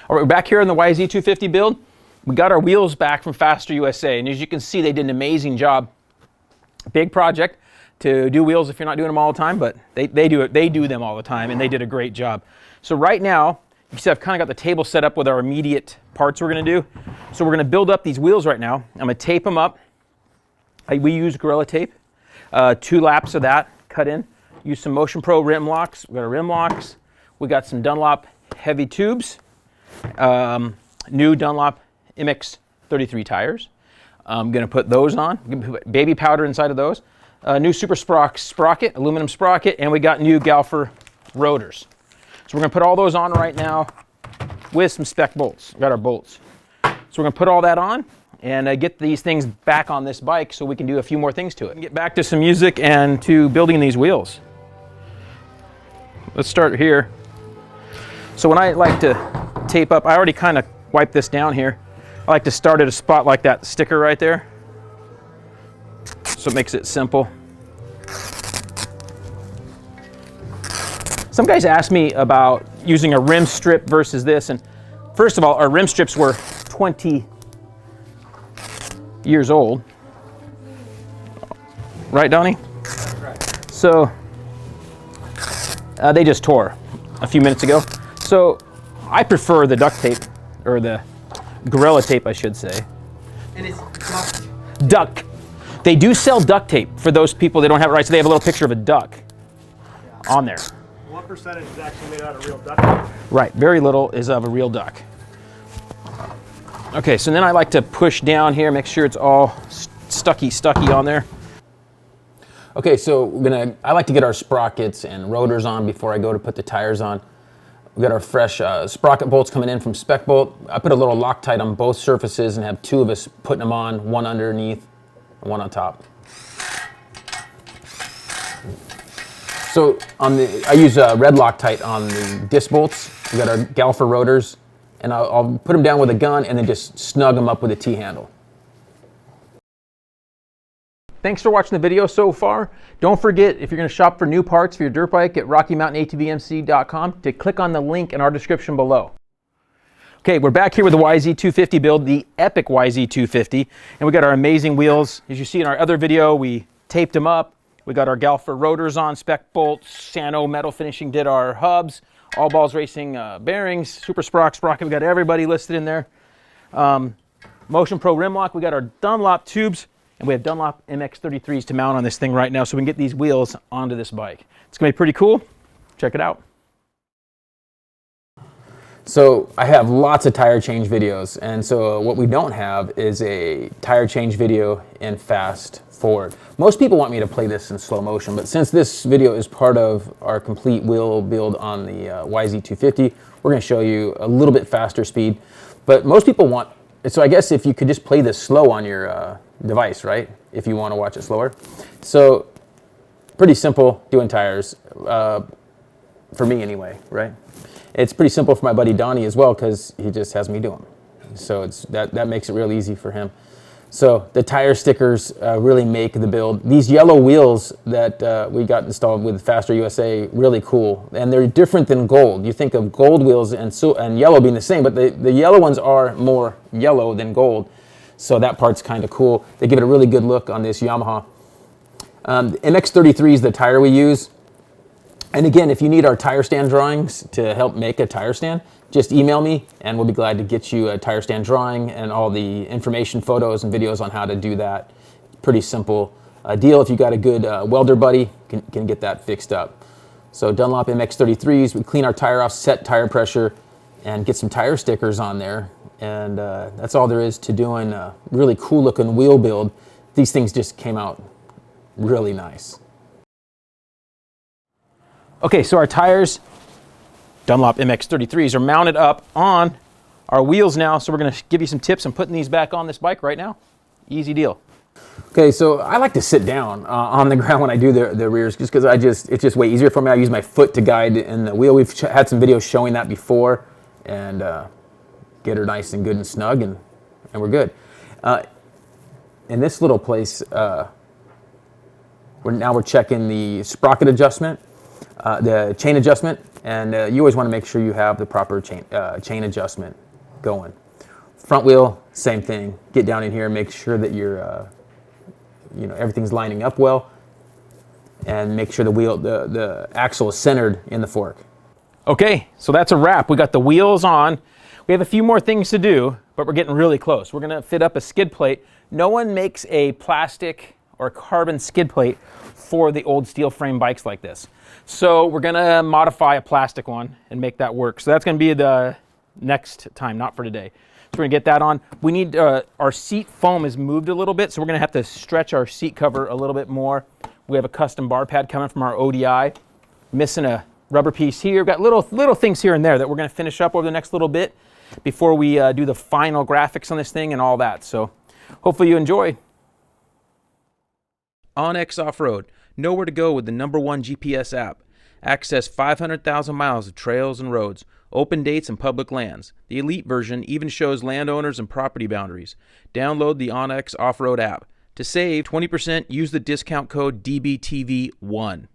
All right, we're back here in the YZ250 build. We got our wheels back from Faster USA, and as you can see, they did an amazing job. Big project to do wheels if you're not doing them all the time, but they do them all the time, and they did a great job. So right now, you see I've kind of got the table set up with our immediate parts we're going to do. So we're going to build up these wheels right now. I'm going to tape them up. We use Gorilla Tape. 2 laps of that cut in. Use some Motion Pro rim locks. We got our rim locks. We got some Dunlop heavy tubes. New Dunlop MX33 tires. I'm going to put those on. I'm going to put baby powder inside of those. New Super Sprocket, aluminum sprocket, and we got new Galfer rotors. So we're going to put all those on right now with some spec bolts. We got our bolts. So we're going to put all that on and get these things back on this bike so we can do a few more things to it. And get back to some music and to building these wheels. Let's start here. So when I like to tape up, I already kind of wiped this down here. I like to start at a spot like that sticker right there. So it makes it simple. Some guys ask me about using a rim strip versus this, and first of all, our rim strips were 20 years old. Right, Donnie? Right. So they just tore a few minutes ago. So I prefer the duct tape, or the Gorilla Tape, I should say. And it's duck. Duck. They do sell duct tape for those people that don't have it right, so they have a little picture of a duck on there. What percentage is actually made out of real duck tape? Right, very little is of a real duck. Okay, so then I like to push down here, make sure it's all stucky on there. Okay, so I like to get our sprockets and rotors on before I go to put the tires on. We got our fresh sprocket bolts coming in from Spec Bolt. I put a little Loctite on both surfaces and have 2 of us putting them on, one underneath and one on top. So I use red Loctite on the disc bolts. We got our Galfer rotors, and I'll put them down with a gun and then just snug them up with a T-handle. Thanks for watching the video so far. Don't forget, if you're going to shop for new parts for your dirt bike, at RockyMountainATVMC.com to click on the link in our description below. Okay, we're back here with the YZ250 build, the epic YZ250, and we got our amazing wheels. As you see in our other video, we taped them up. We got our Galfer rotors on, spec bolts, Sano metal finishing did our hubs, All Balls Racing bearings, Super Sprocket, we got everybody listed in there. Motion Pro rim lock, we got our Dunlop tubes, and we have Dunlop MX33s to mount on this thing right now so we can get these wheels onto this bike. It's going to be pretty cool. Check it out. So I have lots of tire change videos, and so what we don't have is a tire change video in fast forward. Most people want me to play this in slow motion, but since this video is part of our complete wheel build on the YZ250, we're going to show you a little bit faster speed. But most people want, so I guess if you could just play this slow on your device, right? If you want to watch it slower. So pretty simple doing tires, for me anyway, right? It's pretty simple for my buddy Donnie as well, because he just has me do them. So that makes it real easy for him. So the tire stickers really make the build. These yellow wheels that we got installed with Faster USA, really cool. And they're different than gold. You think of gold wheels and yellow being the same, but the yellow ones are more yellow than gold. So that part's kind of cool. They give it a really good look on this Yamaha. The MX33 is the tire we use. And again, if you need our tire stand drawings to help make a tire stand, just email me and we'll be glad to get you a tire stand drawing and all the information, photos, and videos on how to do that. Pretty simple deal. If you got a good welder buddy, can get that fixed up. So Dunlop MX33s, we clean our tire off, set tire pressure, and get some tire stickers on there. And that's all there is to doing a really cool looking wheel build. These things just came out really nice. Okay, so our tires, Dunlop MX33s, are mounted up on our wheels now. So we're going to give you some tips on putting these back on this bike right now. Easy deal. Okay, so I like to sit down on the ground when I do the rears, just because it's just way easier for me. I use my foot to guide in the wheel. We've had some videos showing that before, and get her nice and good and snug, and we're good. In this little place, we're checking the sprocket adjustment, the chain adjustment, And you always want to make sure you have the proper chain adjustment going. Front wheel, same thing. Get down in here, make sure that you're, everything's lining up well, and make sure the axle is centered in the fork. Okay, so that's a wrap. We got the wheels on. We have a few more things to do, but we're getting really close. We're gonna fit up a skid plate. No one makes a plastic or carbon skid plate for the old steel frame bikes like this. So we're gonna modify a plastic one and make that work. So that's gonna be the next time, not for today. So we're gonna get that on. We need, our seat foam is moved a little bit, so we're gonna have to stretch our seat cover a little bit more. We have a custom bar pad coming from our ODI. Missing a rubber piece here. We've got little things here and there that we're gonna finish up over the next little bit before we do the final graphics on this thing and all that. So hopefully you enjoy. onX Off-Road, nowhere to go with the #1 GPS app. Access 500,000 miles of trails and roads, open dates and public lands. The Elite version even shows landowners and property boundaries. Download the onX Off-Road app. To save 20%, use the discount code DBTV1.